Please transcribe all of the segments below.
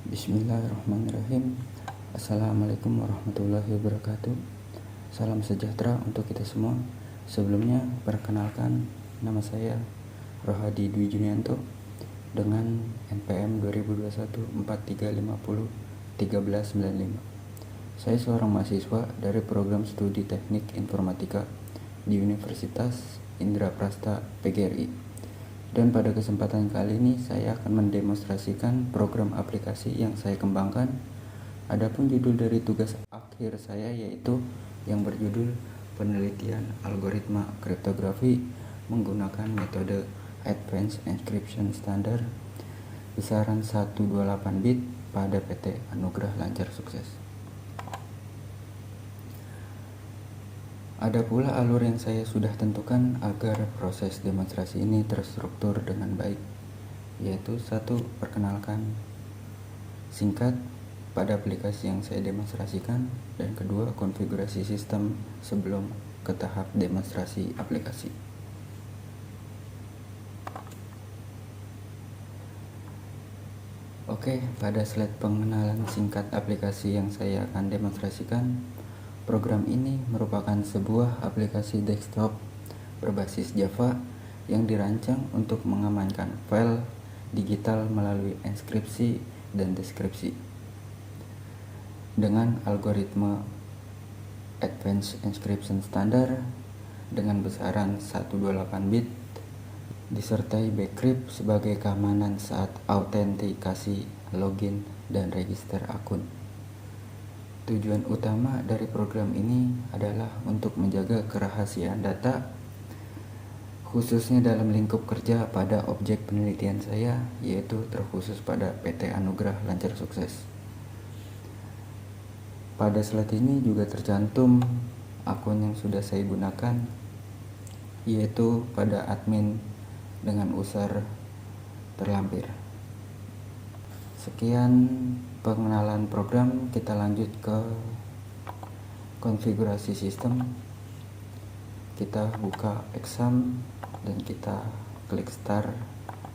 Bismillahirrahmanirrahim. Assalamualaikum warahmatullahi wabarakatuh. Salam sejahtera untuk kita semua. Sebelumnya, perkenalkan, nama saya Rohadi Dwi Junianto dengan NPM 2021-4350-1395. Saya seorang mahasiswa dari program studi teknik informatika di Universitas Indraprasta PGRI. Dan pada kesempatan kali ini saya akan mendemonstrasikan program aplikasi yang saya kembangkan. Adapun judul dari tugas akhir saya yaitu yang berjudul penelitian algoritma kriptografi menggunakan metode Advanced Encryption Standard besaran 128 bit pada PT Anugrah Lancar Sukses. Ada pula alur yang saya sudah tentukan agar proses demonstrasi ini terstruktur dengan baik, yaitu 1. Perkenalkan singkat pada aplikasi yang saya demonstrasikan, dan 2. Konfigurasi sistem sebelum ke tahap demonstrasi aplikasi. Oke, pada slide pengenalan singkat aplikasi yang saya akan demonstrasikan, program ini merupakan sebuah aplikasi desktop berbasis Java yang dirancang untuk mengamankan file digital melalui enskripsi dan deskripsi. Dengan algoritma Advanced Encryption Standard dengan besaran 128 bit disertai bcrypt sebagai keamanan saat autentikasi, login, dan register akun. Tujuan utama dari program ini adalah untuk menjaga kerahasiaan data, khususnya dalam lingkup kerja pada objek penelitian saya, yaitu terkhusus pada PT Anugrah Lancar Sukses. Pada slide ini juga tercantum akun yang sudah saya gunakan, yaitu pada admin dengan user terlampir. Sekian pengenalan program, kita lanjut ke konfigurasi sistem. Kita buka exam dan kita klik start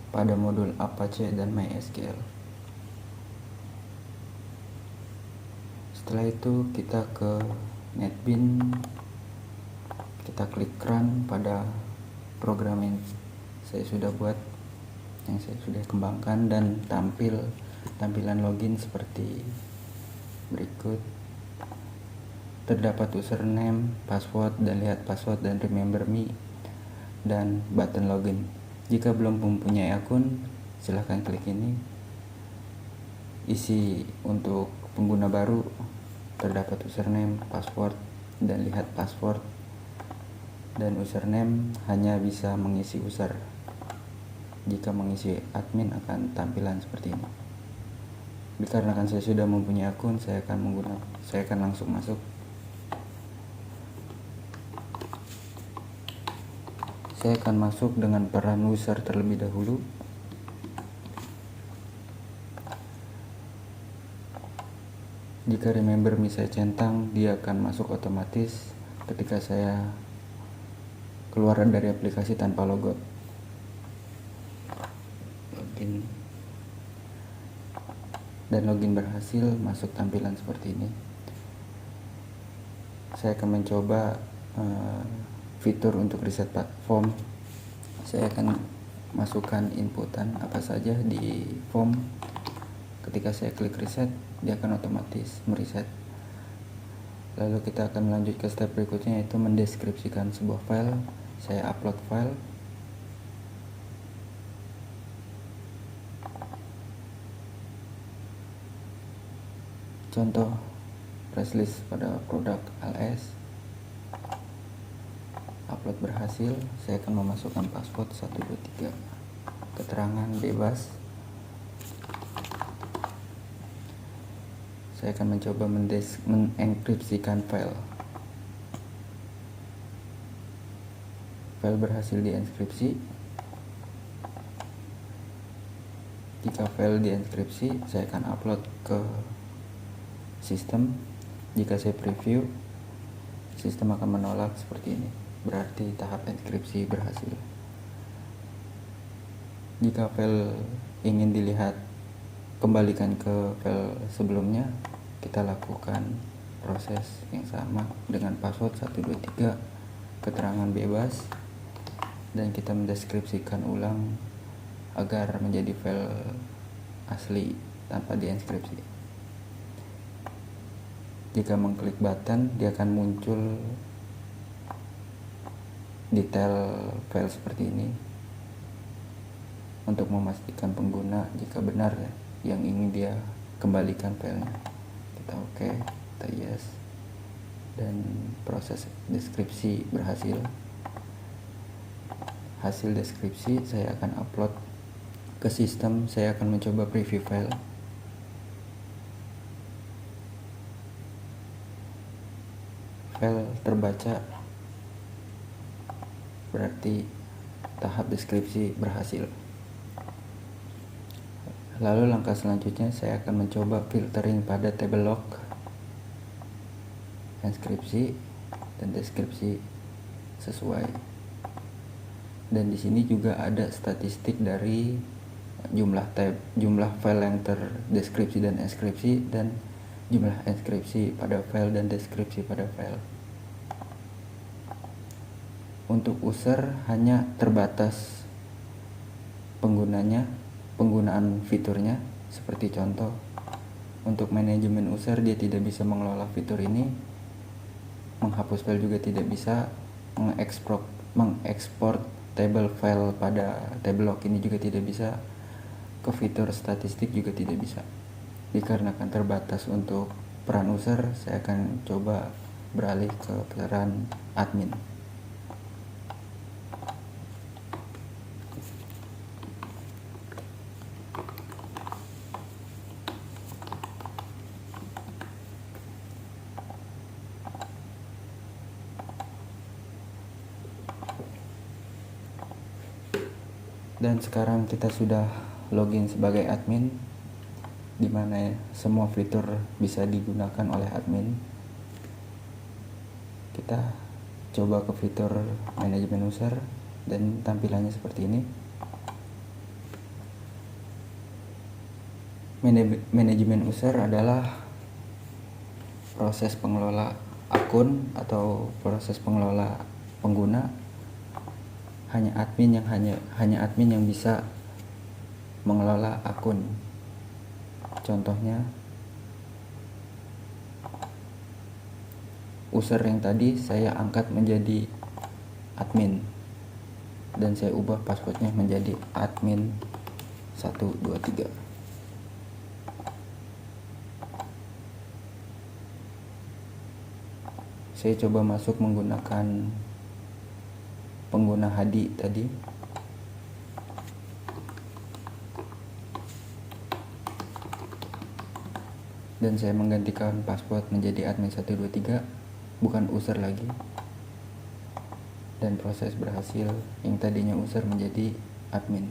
pada modul Apache dan MySQL. Setelah itu kita ke NetBeans, kita klik run pada program yang saya sudah buat, yang saya sudah kembangkan, dan tampilan login seperti berikut. Terdapat username, password, dan lihat password dan remember me, dan button login. Jika belum mempunyai akun, silahkan klik ini. Isi untuk pengguna baru, terdapat username, password, dan lihat password, dan username hanya bisa mengisi user. Jika mengisi admin akan tampilan seperti ini. Dikarenakan saya sudah mempunyai akun, saya akan langsung masuk. Saya akan masuk dengan peran user terlebih dahulu. Jika remember me saya centang, dia akan masuk otomatis ketika saya keluar dari aplikasi tanpa logout. Login, dan login berhasil, masuk tampilan seperti ini. Saya akan mencoba fitur untuk reset form. Saya akan masukkan inputan apa saja di form. Ketika saya klik reset, dia akan otomatis mereset. Lalu kita akan melanjut ke step berikutnya, yaitu mendeskripsikan sebuah file. Saya upload file. Contoh press list pada produk LS. Upload berhasil. Saya akan memasukkan password 123, keterangan bebas. Saya akan mencoba mengenkripsikan file. File berhasil dienkripsi. Jika file dienkripsi, saya akan upload ke sistem. Jika saya preview, sistem akan menolak seperti ini, berarti tahap enkripsi berhasil. Jika file ingin dilihat kembalikan ke file sebelumnya, kita lakukan proses yang sama dengan password 123, keterangan bebas, dan kita mendeskripsikan ulang agar menjadi file asli tanpa dienkripsi. Jika mengklik button, dia akan muncul detail file seperti ini untuk memastikan pengguna jika benar ya yang ingin dia kembalikan filenya. Kita oke, kita yes, dan proses deskripsi berhasil. Hasil deskripsi saya akan upload ke sistem. Saya akan mencoba preview file. File terbaca, berarti tahap deskripsi berhasil. Lalu langkah selanjutnya saya akan mencoba filtering pada table log, inskripsi dan deskripsi sesuai. Dan di sini juga ada statistik dari jumlah file yang terdeskripsi dan inskripsi, dan jumlah inskripsi pada file dan deskripsi pada file. Untuk user hanya terbatas penggunaan fiturnya, seperti contoh untuk manajemen user dia tidak bisa mengelola fitur ini, menghapus file juga tidak bisa, mengekspor table file pada table log ini juga tidak bisa, ke fitur statistik juga tidak bisa. Dikarenakan terbatas untuk peran user, saya akan coba beralih ke peran admin. Dan sekarang kita sudah login sebagai admin, di mana semua fitur bisa digunakan oleh admin. Kita coba ke fitur manajemen user dan tampilannya seperti ini. Manajemen user adalah proses pengelola akun atau proses pengelola pengguna. Hanya admin yang bisa mengelola akun. Contohnya user yang tadi saya angkat menjadi admin dan saya ubah passwordnya menjadi admin 123. Saya coba masuk menggunakan pengguna Hadi tadi. Dan saya menggantikan password menjadi admin 123, bukan user lagi. Dan proses berhasil, yang tadinya user menjadi admin.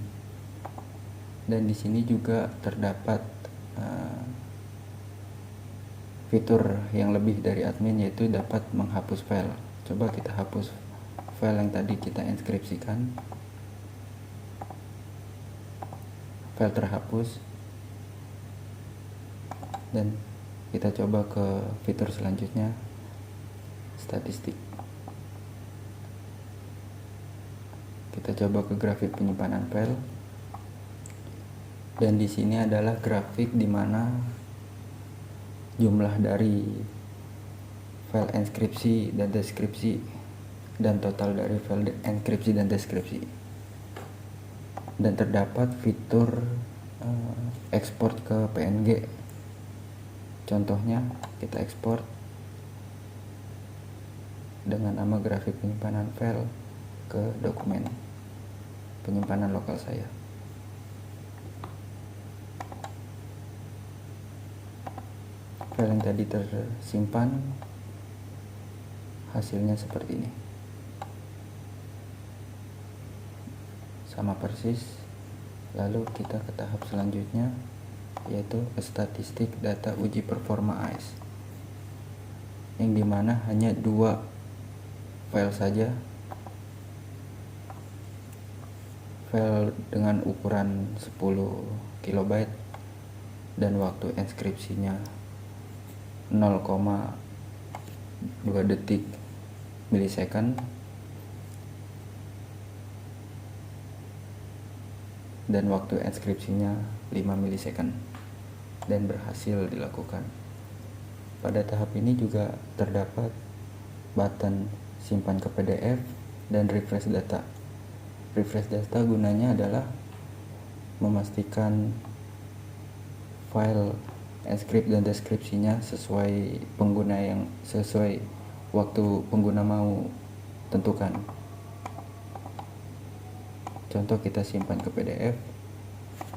Dan di sini juga terdapat fitur yang lebih dari admin, yaitu dapat menghapus file. Coba kita hapus file yang tadi kita inskripsikan. File terhapus. Dan kita coba ke fitur selanjutnya, statistik. Kita coba ke grafik penyimpanan file. Dan di sini adalah grafik di mana jumlah dari file inskripsi dan deskripsi dan total dari file inskripsi dan deskripsi. Dan terdapat fitur ekspor ke PNG. Contohnya kita ekspor dengan nama grafik penyimpanan file ke dokumen penyimpanan lokal saya. File yang tadi tersimpan, hasilnya seperti ini. Sama persis. Lalu kita ke tahap selanjutnya, yaitu statistik data uji performa AES, yang dimana hanya 2 file saja, file dengan ukuran 10 KB dan waktu enskripsinya 0,2 detik milisecond, dan waktu enskripsinya 5 milisecond, dan berhasil dilakukan. Pada tahap ini juga terdapat button simpan ke PDF dan refresh data. Refresh data gunanya adalah memastikan file enskrip dan deskripsinya sesuai waktu pengguna mau tentukan. Contoh, kita simpan ke PDF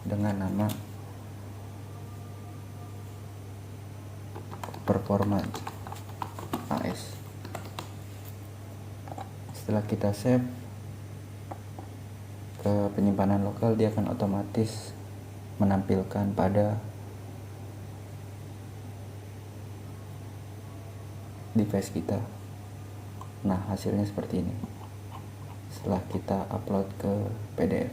dengan nama performance AS. Setelah kita save ke penyimpanan lokal, dia akan otomatis menampilkan pada device kita. Nah, hasilnya seperti ini setelah kita upload ke PDF.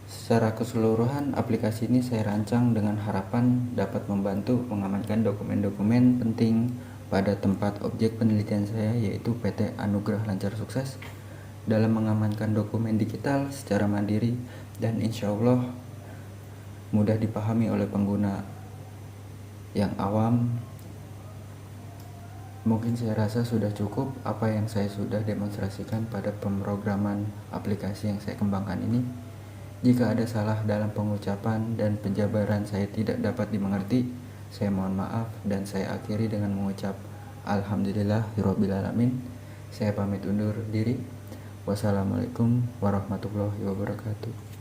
Secara keseluruhan, aplikasi ini saya rancang dengan harapan dapat membantu mengamankan dokumen-dokumen penting pada tempat objek penelitian saya, yaitu PT Anugrah Lancar Sukses, dalam mengamankan dokumen digital secara mandiri dan insya Allah mudah dipahami oleh pengguna yang awam. Mungkin saya rasa sudah cukup apa yang saya sudah demonstrasikan pada pemrograman aplikasi yang saya kembangkan ini. Jika ada salah dalam pengucapan dan penjabaran saya tidak dapat dimengerti, saya mohon maaf dan saya akhiri dengan mengucap Alhamdulillahirobbilalamin. Saya pamit undur diri. Wassalamualaikum warahmatullahi wabarakatuh.